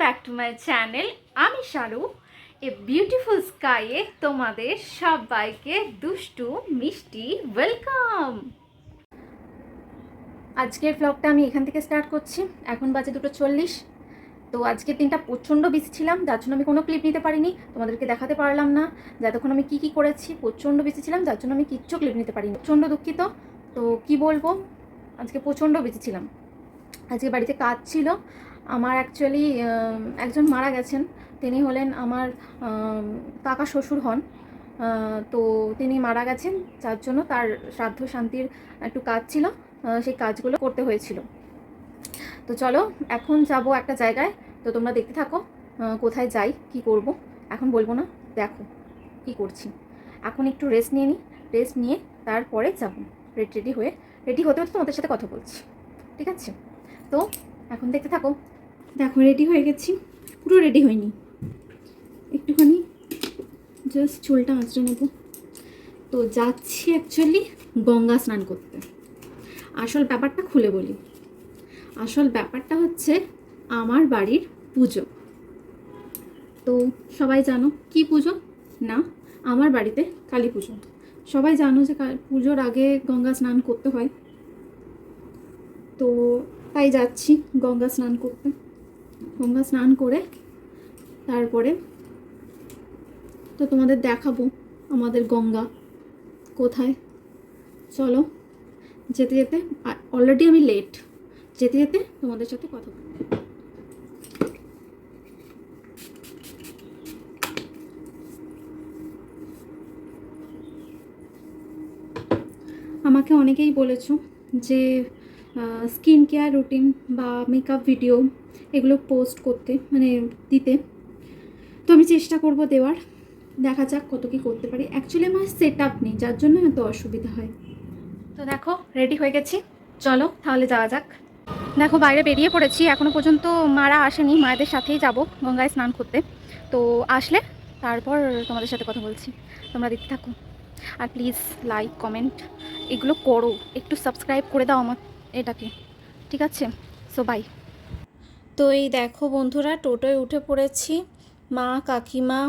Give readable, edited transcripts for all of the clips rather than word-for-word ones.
Back to my channel. আমি Sharu. A beautiful স্কাইয়ে তোমাদের সবাইকে দুষ্টু মিষ্টি ওয়েলকাম। আজকের ব্লগটা আমি এখান থেকে স্টার্ট করছি। এখন বাজে 2:40। তো আজকের দিনটা প্রচণ্ড বিজি ছিলাম, যার জন্য আমি কোনো ক্লিপ নিতে পারিনি, তোমাদেরকে দেখাতে পারলাম না যে এতক্ষণ আমি কী করেছি। প্রচণ্ড বিজি ছিলাম, যার জন্য আমি কিচ্ছু ক্লিপ নিতে পারিনি। প্রচণ্ড দুঃখিত। তো কি বলবো, আজকে প্রচণ্ড বিজি ছিলাম। আজকে বাড়িতে কাজ ছিল। আমার অ্যাকচুয়ালি একজন মারা গেছেন। তিনি হলেন আমার কাকা শ্বশুর হন। তো তিনি মারা গেছেন, যার জন্য তার শ্রাদ্ধ শান্তির একটু কাজ ছিল, সেই কাজগুলো করতে হয়েছিল। তো চলো এখন যাব একটা জায়গায়। তো তোমরা দেখতে থাকো কোথায় যাই, কি করব এখন বলবো না, দেখো কি করছি। এখন একটু রেস্ট নিয়ে নিই, রেস্ট নিয়ে তারপরে যাব। রেডি হতে হতে তোমাদের সাথে কথা বলছি, ঠিক আছে? তো এখন দেখতে থাকো। দেখো রেডি হয়ে গেছি, পুরো রেডি হয়নি, একটুখানি জাস্ট চুলটা আঁচড়ে নেব। তো যাচ্ছি অ্যাকচুয়ালি গঙ্গা স্নান করতে। আসল ব্যাপারটা খুলে বলি, আসল ব্যাপারটা হচ্ছে আমার বাড়ির পুজো। তো সবাই জানো কি পুজো না, আমার বাড়িতে কালী পুজো। সবাই জানো যে পুজোর আগে গঙ্গা স্নান করতে হয়। তো তাই যাচ্ছি গঙ্গা স্নান করতে। গঙ্গা স্নান করে তারপরে তো তোমাদের দেখাবো আমাদের গঙ্গা কোথায়। চলো যেতে যেতে, অলরেডি আমি লেট, যেতে যেতে তোমাদের সাথে কথা বলবো। আমাকে অনেকেই বলেছো যে স্কিন কেয়ার রুটিন বা মেকআপ ভিডিও এগুলো পোস্ট করতে, মানে দিতে। তো আমি চেষ্টা করব দেওয়ার, দেখা যাক কত কি করতে পারি। অ্যাকচুয়ালি আমার সেট আপ নেই, যার জন্য এত অসুবিধা হয়। তো দেখো রেডি হয়ে গেছি, চলো তাহলে যাওয়া যাক। দেখো বাইরে বেরিয়ে পড়েছি, এখনও পর্যন্ত মারা আসেনি, মায়েদের সাথেই যাব গঙ্গায় স্নান করতে। তো আসলে তারপর তোমাদের সাথে কথা বলছি, তোমরা দেখতে থাকো। আর প্লিজ লাইক কমেন্ট এগুলো করো, একটু সাবস্ক্রাইব করে দাও আমার এটাকে, ঠিক আছে? So bye. তো এই দেখো বন্ধুরা, টোটোয় উঠে পড়েছি, মা কাকিমা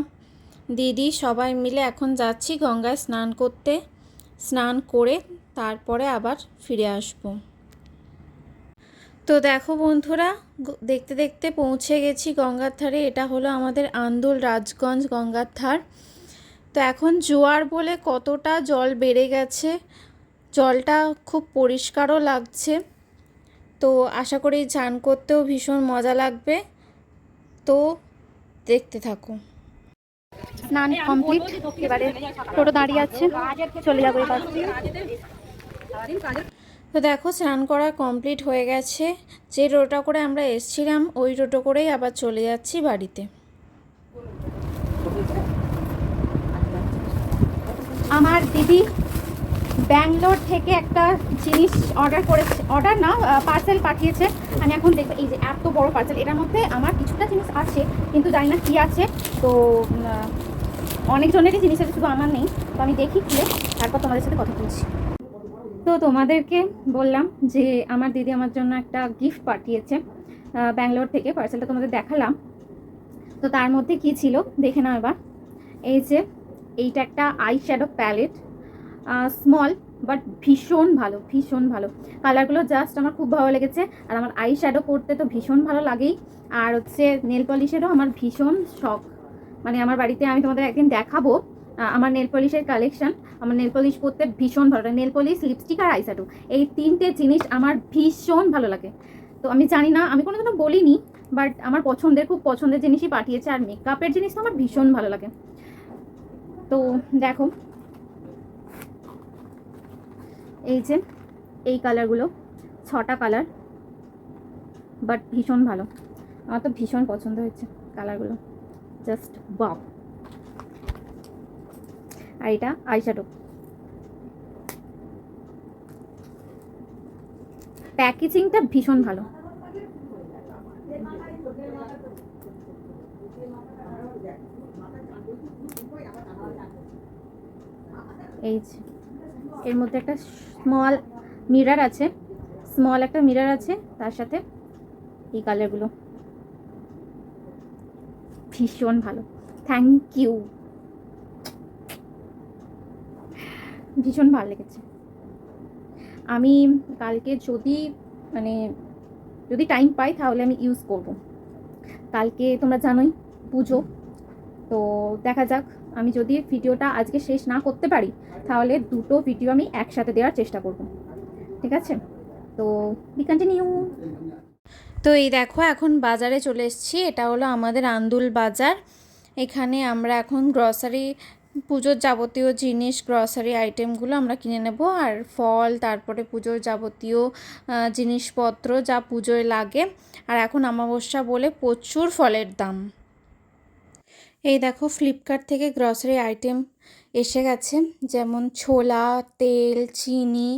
দিদি সবাই মিলে এখন যাচ্ছি গঙ্গায় স্নান করতে। স্নান করে তারপরে আবার ফিরে আসবো। তো দেখো বন্ধুরা, দেখতে দেখতে পৌঁছে গেছি গঙ্গার ধারে। এটা হলো আমাদের আন্দুল রাজগঞ্জ গঙ্গার ধার। তো এখন জোয়ার বলে কতটা জল বেড়ে গেছে, জলটা খুব পরিষ্কারও লাগছে। তো আশা করি চান করতেও ভীষণ মজা লাগবে। তো দেখতে থাকো। স্নান কমপ্লিট, এবারে টোটো দাঁড়িয়ে আছে, চলে যাবো এবার। তো দেখো স্নান করা কমপ্লিট হয়ে গেছে। যে টোটো করে আমরা এসেছিলাম ওই টোটো করেই আবার চলে যাচ্ছি বাড়িতে। আমার দিদি ব্যাঙ্গালোর থেকে একটা জিনিস অর্ডার করেছে, অর্ডার না পার্সেল পাঠিয়েছে। আমি এখন দেখবো, এই যে এত বড় পার্সেল, এটার মধ্যে আমার কিছুটা জিনিস আছে কিন্তু জানি না কী আছে। তো অনেকজনেরই জিনিস আছে, শুধু আমার নেই। তো আমি দেখি খুলে, তারপর তোমাদের সাথে কথা বলছি। তো তোমাদেরকে বললাম যে আমার দিদি আমার জন্য একটা গিফট পাঠিয়েছে ব্যাঙ্গালোর থেকে, পার্সেলটা তোমাদের দেখালাম। তো তার মধ্যে কি ছিল দেখে নাও এবার। এই যে এইটা একটা eye shadow palette, small but ভীষণ ভালো, ভীষণ ভালো। কালারগুলো জাস্ট আমার খুব ভালো লেগেছে। আর আমার আই শ্যাডো করতে তো ভীষণ ভালো লাগেই। আর হচ্ছে নেল পলিশেরও আমার ভীষণ শখ। মানে আমার বাড়িতে আমি তোমাদের একদিন দেখাবো আমার নেল পলিশের কালেকশন। আমার নেল পলিশ করতে ভীষণ ভালো লাগে, নেল পলিশ, লিপস্টিক আর আই শ্যাডো, এই তিনটে জিনিস আমার ভীষণ ভালো লাগে। তো আমি জানি না, আমি কোনোদিনও বলিনি, বাট আমার পছন্দের, খুব পছন্দের জিনিসই পাঠিয়েছে। আর মেকআপের জিনিস তো আমার ভীষণ ভালো লাগে। তো দেখো এই যে এই কালারগুলো, 6টা কালার, বাট ভীষণ ভালো। আমার তো ভীষণ পছন্দ হয়েছে কালারগুলো, জাস্ট বাও। আর এটা আইশ্যাডো, প্যাকেজিংটা ভীষণ ভালো। এই যে এর মধ্যে একটা স্মল মিরর আছে, স্মল একটা মিরর আছে, তার সাথে এই কালারগুলো ভীষণ ভালো, থ্যাংক ইউ, ভীষণ ভালো লেগেছে। আমি কালকে মানে যদি টাইম পাই তাহলে আমি ইউজ করব। কালকে তোমরা জানোই পুজো, তো দেখা যাক, আমি যদি ভিডিওটা আজকে শেষ না করতে পারি তাহলে দুটো ভিডিও আমি একসাথে দেওয়ার চেষ্টা করব, ঠিক আছে? তো বি কন্টিনিউ। তো এই দেখো এখন বাজারে চলে এসেছি, এটা হলো আমাদের আন্দুল বাজার। এখানে আমরা এখন গ্রসারি, পুজোর যাবতীয় জিনিস, গ্রসারি আইটেমগুলো আমরা কিনে নেব, আর ফল, তারপরে পুজোর যাবতীয় জিনিসপত্র যা পুজোয় লাগে। আর এখন অমাবস্যা বলে প্রচুর ফলের দাম। এই দেখো ফ্লিপকার্ট থেকে গ্রসারি আইটেম এসে গেছে, যেমন ছোলা, তেল, চিনি,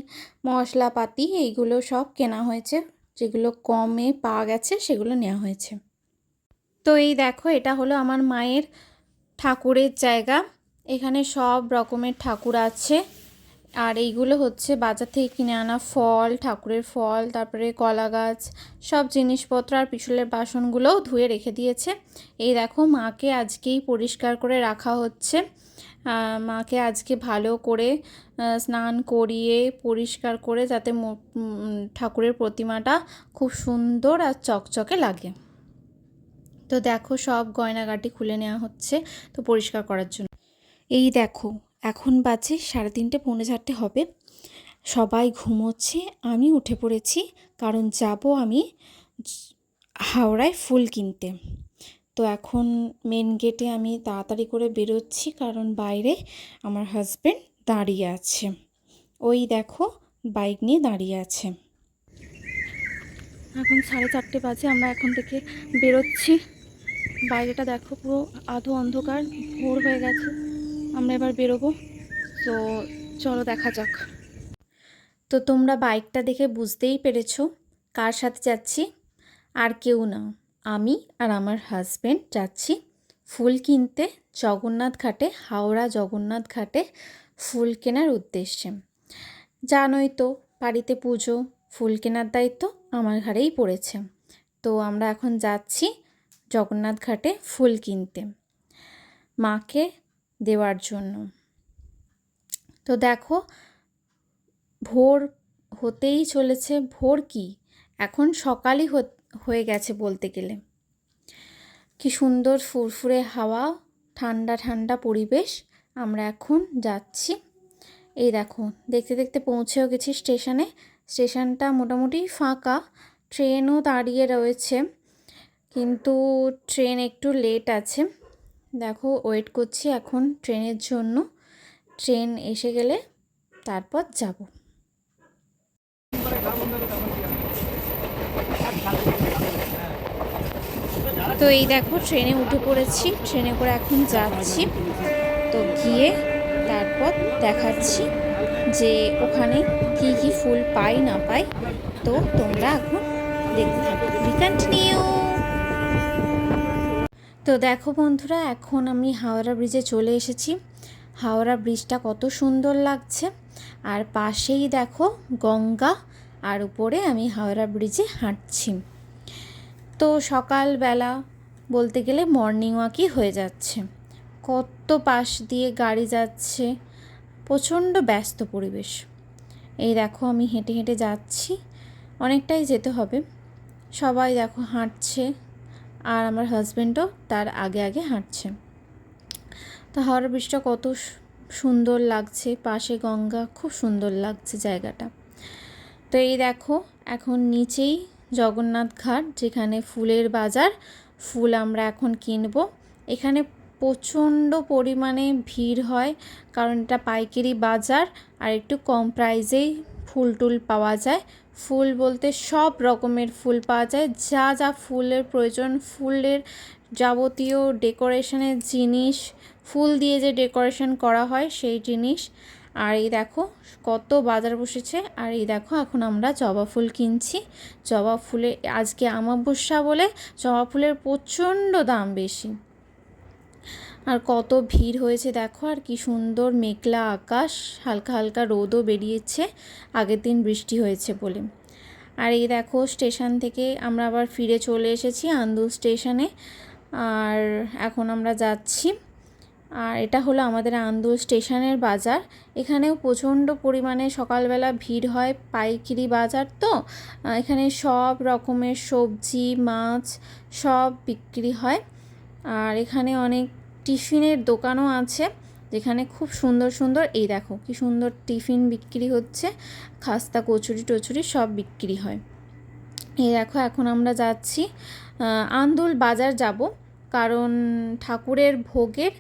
মশলাপাতি, এইগুলো সব কেনা হয়েছে। যেগুলো কমে পাওয়া গেছে সেগুলো নেওয়া হয়েছে। তো এই দেখো এটা হলো আমার মায়ের ঠাকুরের জায়গা, এখানে সব রকমের ঠাকুর আছে। আর এইগুলো হচ্ছে বাজার থেকে কিনে আনা ফল, ঠাকুরের ফল, তারপরে কলা গাছ, সব জিনিসপত্র আর পিছলের বাসনগুলোও ধুয়ে রেখে দিয়েছে। এই দেখো মাকে আজকেই পরিষ্কার করে রাখা হচ্ছে। মাকে আজকে ভালো করে স্নান করিয়ে পরিষ্কার করে, যাতে ঠাকুরের প্রতিমাটা খুব সুন্দর আর চকচকে লাগে। তো দেখো সব গয়নাগাটি খুলে নেওয়া হচ্ছে তো পরিষ্কার করার জন্য। এই দেখো এখন বাজে 3:30 পৌনে 4টে হবে, সবাই ঘুমোচ্ছে, আমি উঠে পড়েছি, কারণ যাব আমি হাওড়ায় ফুল কিনতে। তো এখন মেন গেটে আমি তাড়াতাড়ি করে বেরোচ্ছি, কারণ বাইরে আমার হাজব্যান্ড দাঁড়িয়ে আছে, ওই দেখো বাইক নিয়ে দাঁড়িয়ে আছে। এখন 4:30 বাজে, আমরা এখন থেকে বেরোচ্ছি। বাইরেটা দেখো পুরো আধো অন্ধকার, ভোর হয়ে গেছে। আমরা এবার বেরোবো, তো চলো দেখা যাক। তো তোমরা বাইকটা দেখে বুঝতেই পেরেছো কার সাথে যাচ্ছি, আর কেউ না, আমি আর আমার হাজব্যান্ড যাচ্ছি ফুল কিনতে জগন্নাথ ঘাটে, হাওড়া জগন্নাথ ঘাটে ফুল কেনার উদ্দেশ্যে। জানোই তো বাড়িতে পুজো, ফুল কেনার দায়িত্ব আমার ঘাড়েই পড়েছে। তো আমরা এখন যাচ্ছি জগন্নাথ ঘাটে ফুল কিনতে মাকে দেওয়ার জন্য। তো দেখো ভোর হতেই চলেছে, ভোর কি এখন সকালই হয়ে গেছে বলতে গেলে। কি সুন্দর ফুরফুরে হাওয়া, ঠান্ডা ঠান্ডা পরিবেশ। আমরা এখন যাচ্ছি, এই দেখো দেখতে দেখতে পৌঁছেও গেছি স্টেশনে। স্টেশনটা মোটামুটি ফাঁকা, ট্রেনও দাঁড়িয়ে রয়েছে, কিন্তু ট্রেন একটু লেট আছে। দেখো ওয়েট করছি এখন ট্রেনের জন্য, ট্রেন এসে গেলে তারপর যাব। তো এই দেখো ট্রেনে উঠে পড়েছি, ট্রেনে করে এখন যাচ্ছি। তো গিয়ে তারপর দেখাচ্ছি যে ওখানে কি কি ফুল পাই না পাই। তো তোমরা এখন দেখতে থাকো, কন্টিনিউ। তো দেখো বন্ধুরা, এখন আমি হাওড়া ব্রিজে চলে এসেছি। হাওড়া ব্রিজটা কত সুন্দর লাগছে, আর পাশেই দেখো গঙ্গা, আর উপরে আমি হাওড়া ব্রিজে হাঁটছি। তো সকালবেলা বলতে গেলে মর্নিং ওয়াকই হয়ে যাচ্ছে, কত পাশ দিয়ে গাড়ি যাচ্ছে, প্রচণ্ড ব্যস্ত পরিবেশ। এই দেখো আমি হেঁটে হেঁটে যাচ্ছি, অনেকটাই যেতে হবে। সবাই দেখো হাঁটছে, আর আমার হাজব্যান্ডও তার আগে আগে হাঁটছে। তো হাওড়া ব্রিজটা কত সুন্দর লাগছে, পাশে গঙ্গা, খুব সুন্দর লাগছে জায়গাটা। তো এই দেখো এখন নিচেই জগন্নাথ ঘাট, যেখানে ফুলের বাজার, ফুল আমরা এখন কিনবো। এখানে প্রচণ্ড পরিমাণে ভিড় হয়, কারণ এটা পাইকারি বাজার, আর একটু কম প্রাইসেই ফুল টুল পাওয়া যায়। ফুল বলতে সব রকমের ফুল পাওয়া যায়, যা যা ফুলের প্রয়োজন, ফুলের যাবতীয় ডেকোরেশনের জিনিস, ফুল দিয়ে যে ডেকোরেশন করা হয় সেই জিনিস। আর এই দেখো কত বাজার বসেছে। আর এই দেখো এখন আমরা জবা ফুল কিনছি। জবা ফুলে আজকে অমাবস্যা বলে জবা ফুলের প্রচণ্ড দাম বেশি, আর কত ভিড় হয়েছে দেখো। আর কি সুন্দর মেঘলা আকাশ, হালকা হালকা রোদও বেরিয়েছে, আগের দিন বৃষ্টি হয়েছে বলে। আর এই দেখো স্টেশন থেকে আমরা আবার ফিরে চলে এসেছি আন্দুল স্টেশনে। আর এখন আমরা যাচ্ছি। আর এটা হলো আমাদের আন্দুল স্টেশনের বাজার। এখানেও প্রচণ্ড পরিমাণে সকালবেলা ভিড় হয়, পাইকারি বাজার তো এখানে সব রকমের সবজি মাছ সব বিক্রি হয়। আর এখানে অনেক টিফিনের দোকানও আছে, যেখানে খুব সুন্দর সুন্দর, এই দেখো কি সুন্দর টিফিন বিক্রি হচ্ছে, খাস্তা কচুরি টচুরি সব বিক্রি হয়। এই দেখো এখন আমরা যাচ্ছি আন্দুল বাজার যাব, কারণ ঠাকুরের ভোগের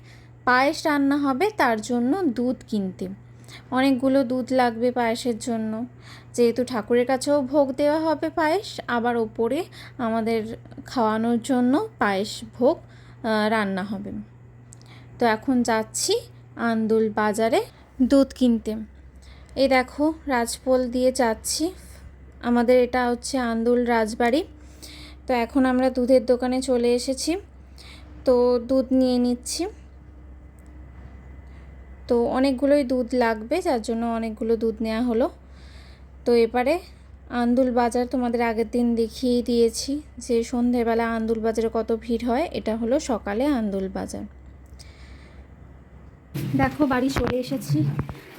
পায়েস রান্না হবে, তার জন্য দুধ কিনতে অনেকগুলো দুধ লাগবে পায়েসের জন্য, যেহেতু ঠাকুরের কাছেও ভোগ দেওয়া হবে পায়েস, আবার ওপরে আমাদের খাওয়ানোর জন্য পায়েস ভোগ রান্না হবে। তো এখন যাচ্ছি আন্দুল বাজারে দুধ কিনতে। এই দেখো রাজপোল দিয়ে যাচ্ছি, আমাদের এটা হচ্ছে আন্দুল রাজবাড়ি। তো এখন আমরা দুধের দোকানে চলে এসেছি, তো দুধ নিয়ে নিচ্ছি। তো অনেকগুলোই দুধ লাগবে, যার জন্য অনেকগুলো দুধ নেওয়া হলো। তো এবারে আন্দুল বাজার তোমাদের আগের দিন দেখিয়ে দিয়েছি যে সন্ধেবেলা আন্দুল বাজারে কত ভিড় হয়, এটা হলো সকালে আন্দুল বাজার। দেখো বাড়ি চলে এসেছি,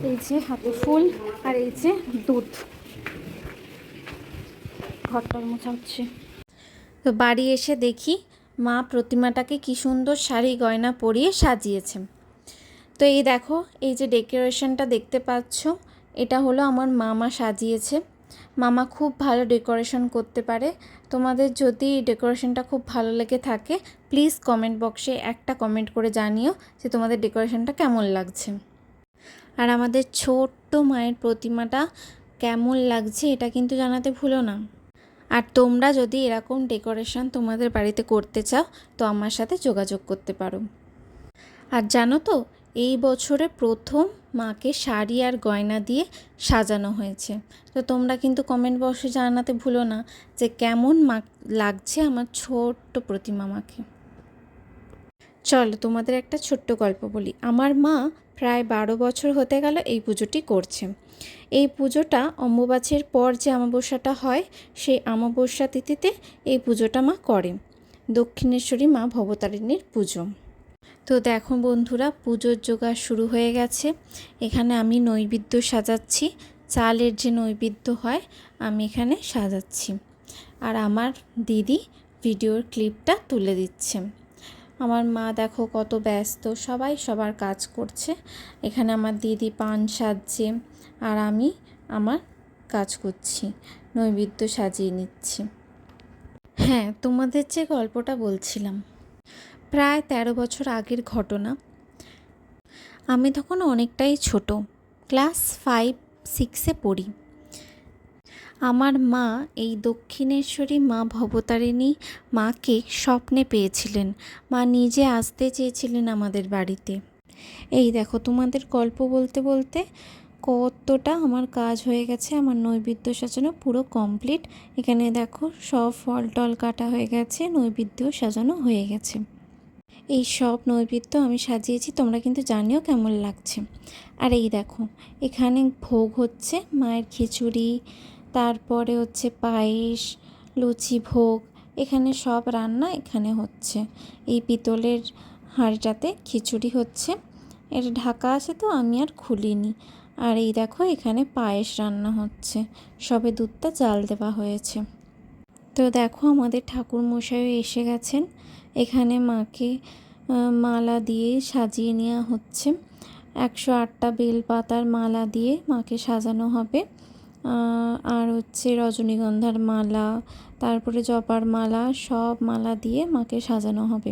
এই যে হাতে ফুল আর এই যে দুধ, ঘরটার মোছা হচ্ছে। তো বাড়ি এসে দেখি মা প্রতিমাটাকে কি সুন্দর শাড়ি গয়না পরিয়ে সাজিয়েছে। তো এই দেখো এই যে ডেকোরেশনটা দেখতে পাচ্ছ, এটা হলো আমার মামা সাজিয়েছে। মামা খুব ভালো ডেকোরেশন করতে পারে। তোমাদের যদি ডেকোরেশনটা খুব ভালো লেগে থাকে প্লিজ কমেন্ট বক্সে একটা কমেন্ট করে জানিও যে তোমাদের ডেকোরেশনটা কেমন লাগছে। আর আমাদের ছোট্ট মায়ের প্রতিমাটা কেমন লাগছে এটা কিন্তু জানাতে ভুলো না। আর তোমরা যদি এরকম ডেকোরেশন তোমাদের বাড়িতে করতে চাও তো আমার সাথে যোগাযোগ করতে পারো। আর জানো তো এই বছরে প্রথম মাকে শাড়ি আর গয়না দিয়ে সাজানো হয়েছে। তো তোমরা কিন্তু কমেন্ট বক্সে জানাতে ভুলো না যে কেমন মা লাগছে আমার ছোট্ট প্রতিমা মাকে। চলো তোমাদের একটা ছোট্ট গল্প বলি। আমার মা প্রায় 12 বছর হতে গেল এই পুজোটি করছে। এই পুজোটা অম্বুবাচীর পর যে অমাবস্যাটা হয় সেই অমাবস্যা তিথিতে এই পুজোটা মা করে, দক্ষিণেশ্বরী মা ভবতারিণীর পুজো। তো দেখো বন্ধুরা পুজোর জোগাড় শুরু হয়ে গেছে। এখানে আমি নৈবেদ্য সাজাচ্ছি, চালের যে নৈবেদ্য হয় আমি এখানে সাজাচ্ছি। আর আমার দিদি ভিডিওর ক্লিপটা তুলে দিচ্ছে। আমার মা দেখো কত ব্যস্ত, সবাই সবার কাজ করছে। এখানে আমার দিদি পান সাজছে আর আমি আমার কাজ করছি, নৈবেদ্য সাজিয়ে নিচ্ছি। হ্যাঁ, তোমাদের যে গল্পটা বলছিলাম, প্রায় 13 বছর আগের ঘটনা। আমি তখন অনেকটাই ছোট, ক্লাস 5-6-এ পড়ি। আমার মা এই দক্ষিণেশ্বরী মা ভবতারিণী মাকে স্বপ্নে পেয়েছিলেন। মা নিজে আসতে চেয়েছিলেন আমাদের বাড়িতে। এই দেখো তোমাদের গল্প বলতে বলতে কতটা আমার কাজ হয়ে গেছে, আমার নৈবেদ্য সাজানো পুরো কমপ্লিট। এখানে দেখো সব ফল টল কাটা হয়ে গেছে, নৈবেদ্য সাজানো হয়ে গেছে। এই সব নৈবেদ্য আমি সাজিয়েছি, তোমরা কিন্তু জানিও কেমন লাগছে। আর এই দেখো এখানে ভোগ হচ্ছে, মায়ের খিচুড়ি, তারপরে হচ্ছে পায়েস, লুচি ভোগ, এখানে সব রান্না এখানে হচ্ছে। এই পিতলের হাঁড়িটাতে খিচুড়ি হচ্ছে, এটা ঢাকা আছে তো আমি আর খুলিনি। আর এই দেখো এখানে পায়েস রান্না হচ্ছে, সবে দুধটা জাল দেওয়া হয়েছে। তো দেখো আমাদের ঠাকুর মশাইও এসে গেছেন। এখানে মাকে মালা দিয়ে সাজিয়ে নেওয়া হচ্ছে। 108টা বেলপাতার মালা দিয়ে মাকে সাজানো হবে। আর হচ্ছে রজনীগন্ধার মালা, তারপরে জবার মালা, সব মালা দিয়ে মাকে সাজানো হবে।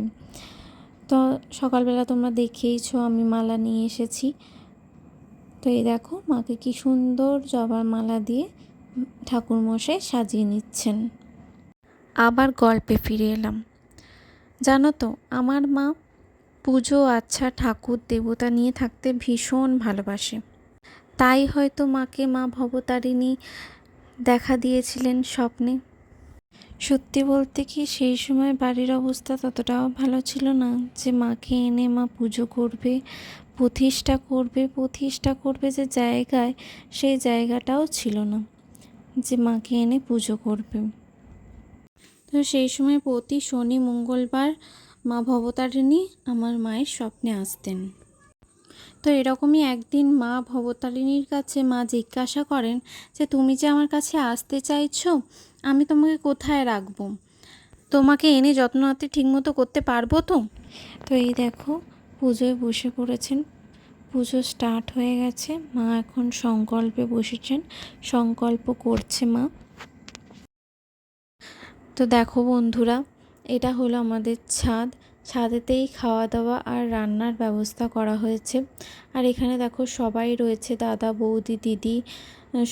তো সকালবেলা তোমরা দেখেইছো আমি মালা নিয়ে এসেছি। তো এই দেখো মাকে কি সুন্দর জবার মালা দিয়ে ঠাকুরমশাই সাজিয়ে নিচ্ছেন। আবার গল্পে ফিরে এলাম। জানো তো আমার মা পুজো আচ্ছা ঠাকুর দেবতা নিয়ে থাকতে ভীষণ ভালোবাসে, তাই হয়তো মাকে মা ভবতারিণী দেখা দিয়েছিলেন স্বপ্নে। সত্যি বলতে কি সেই সময় বাড়ির অবস্থা ততটাও ভালো ছিল না যে মাকে এনে মা পুজো করবে, প্রতিষ্ঠা করবে যে জায়গায়, সেই জায়গাটাও ছিল না যে মাকে এনে পুজো করবে। তো সেই সময় প্রতি শনি মঙ্গলবার মা ভবতারিণী আমার মায়ের স্বপ্নে আসতেন। তো এরকমই একদিন মা ভবতারিণীর কাছে মা জিজ্ঞাসা করেন যে তুমি যে আমার কাছে আসতে চাইছো, আমি তোমাকে কোথায় রাখবো? তোমাকে এনে যত্নআত্তি ঠিকমতো করতে পারবো তো? তো এই দেখো পুজোয় বসে পড়েছেন, পুজো স্টার্ট হয়ে গেছে। মা এখন সংকল্পে বসেছেন, সংকল্প করছে মা। তো দেখো বন্ধুরা, এটা হলো আমাদের ছাদ। ছাদেতেই খাওয়া দাওয়া আর রান্নার ব্যবস্থা করা হয়েছে। আর এখানে দেখো সবাই রয়েছে, দাদা বৌদি দিদি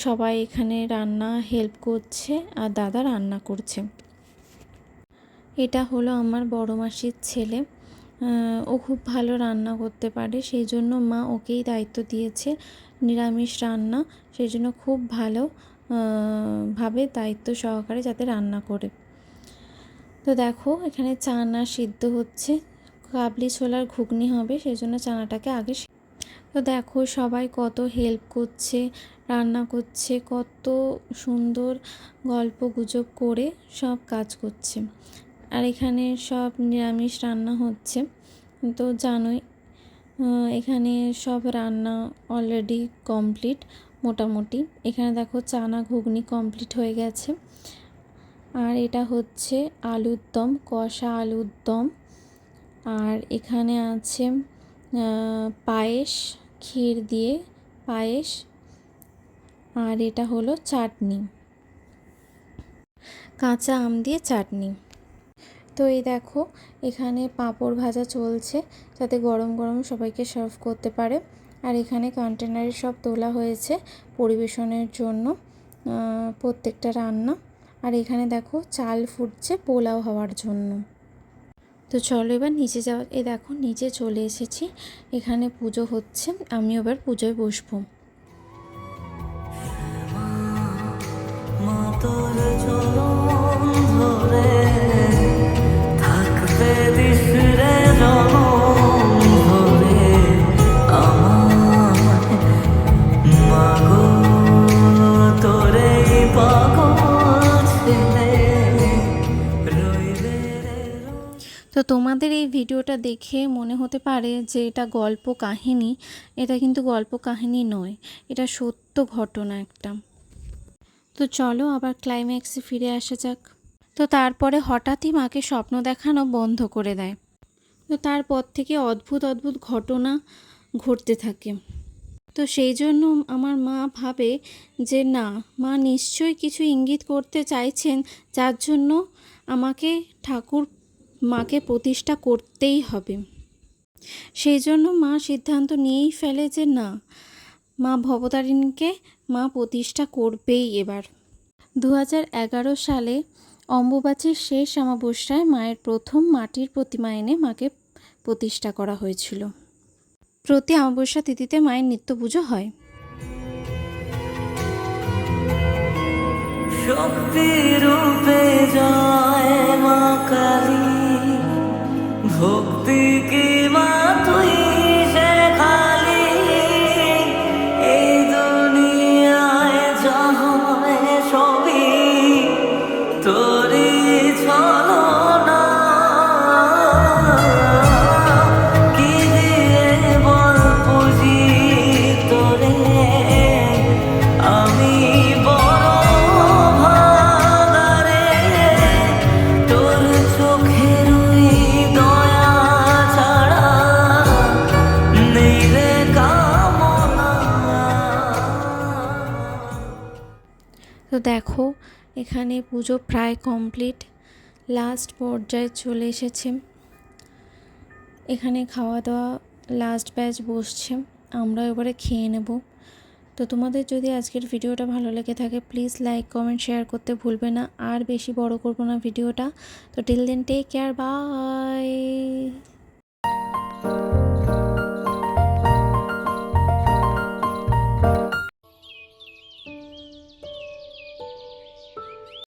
সবাই এখানে রান্না হেল্প করছে আর দাদা রান্না করছে। এটা হলো আমার বড় মাসির ছেলে, ও খুব ভালো রান্না করতে পারে, সেই জন্য মা ওকেই দায়িত্ব দিয়েছে নিরামিষ রান্না, সেই জন্য খুব ভালো ভাবে দায়িত্ব সহকারে যাতে রান্না করে। তো দেখো এখানে চানা সিদ্ধ হচ্ছে, কাবলি ছোলার ঘুগনি হবে, সেই জন্য চানাটাকে আগে। তো দেখো সবাই কত হেল্প করছে, রান্না করছে, কত সুন্দর গল্প গুজব করে সব কাজ করছে। আর এখানে সব নিরামিষ রান্না হচ্ছে। তো জানোই এখানে সব রান্না অলরেডি কমপ্লিট মোটামুটি। এখানে দেখো চানা ঘুগনি কমপ্লিট হয়ে গেছে। আর এটা হচ্ছে আলুর দম, কষা আলুর দম। আর এখানে আছে পায়েস, ক্ষীর দিয়ে পায়েস। আর এটা হলো চাটনি, কাঁচা আম দিয়ে চাটনি। তো এই দেখো এখানে পাঁপড় ভাজা চলছে, যাতে গরম গরম সবাইকে সার্ভ করতে পারে। আর এখানে কন্টেনারে সব তোলা হয়েছে পরিবেশনের জন্য প্রত্যেকটা রান্না। আর এখানে দেখো চাল ফুটছে পোলাও হওয়ার জন্য। তো চলো এবার নিচে যাওয়া। এই দেখো নিচে চলে এসেছি, এখানে পুজো হচ্ছে, আমি এবার পুজোয় বসবো। তো তোমাদের এই ভিডিওটা দেখে মনে হতে পারে যে এটা গল্প কাহিনী, এটা কিন্তু গল্প কাহিনী নয়, এটা সত্য ঘটনা একটা। তো চলো আবার ক্লাইম্যাক্সে ফিরে আসা যাক। তো তারপরে হঠাৎই মাকে স্বপ্ন দেখানো বন্ধ করে দেয়। তো তারপর থেকে অদ্ভুত অদ্ভুত ঘটনা ঘটতে থাকে। তো সেই জন্য আমার মা ভাবে যে না, মা নিশ্চয়ই কিছু ইঙ্গিত করতে চাইছেন, যার জন্য আমাকে মাকে প্রতিষ্ঠা করতেই হবে। সেই জন্য মা সিদ্ধান্ত নিয়েই ফেলে যে না, মা ভবতারিণীকে মা প্রতিষ্ঠা করবেই এবার। 2011 সালে অম্বুবাচীর শেষ অমাবস্যায় মায়ের প্রথম মাটির প্রতিমা এনে মাকে প্রতিষ্ঠা করা হয়েছিল। প্রতি অমাবস্যা তিথিতে মায়ের নিত্য পুজো হয়। শক্তি রূপে জয় মা কালী, ভক্তি কি মা তুই শেখালি, এই দুনিয়ায় যাহা সবই তোরি ছলনা, কি দিয়ে বল পুজি তোরে আমি বড় ভাগারে, তোর চোখের দয়া ছাড়া নেই রে কামনা। তো দেখো এখানে পুজো প্রায় কমপ্লিট, লাস্ট পর্যায়ে চলে এসেছে। এখানে খাওয়া দাওয়া লাস্ট ব্যাচ বসছে, আমরা এবারে খেয়ে নেব। তো তোমাদের যদি আজকের ভিডিওটা ভালো লেগে থাকে প্লিজ লাইক কমেন্ট শেয়ার করতে ভুলবে না। আর বেশি বড় করবো না ভিডিওটা। তো till then take care, by.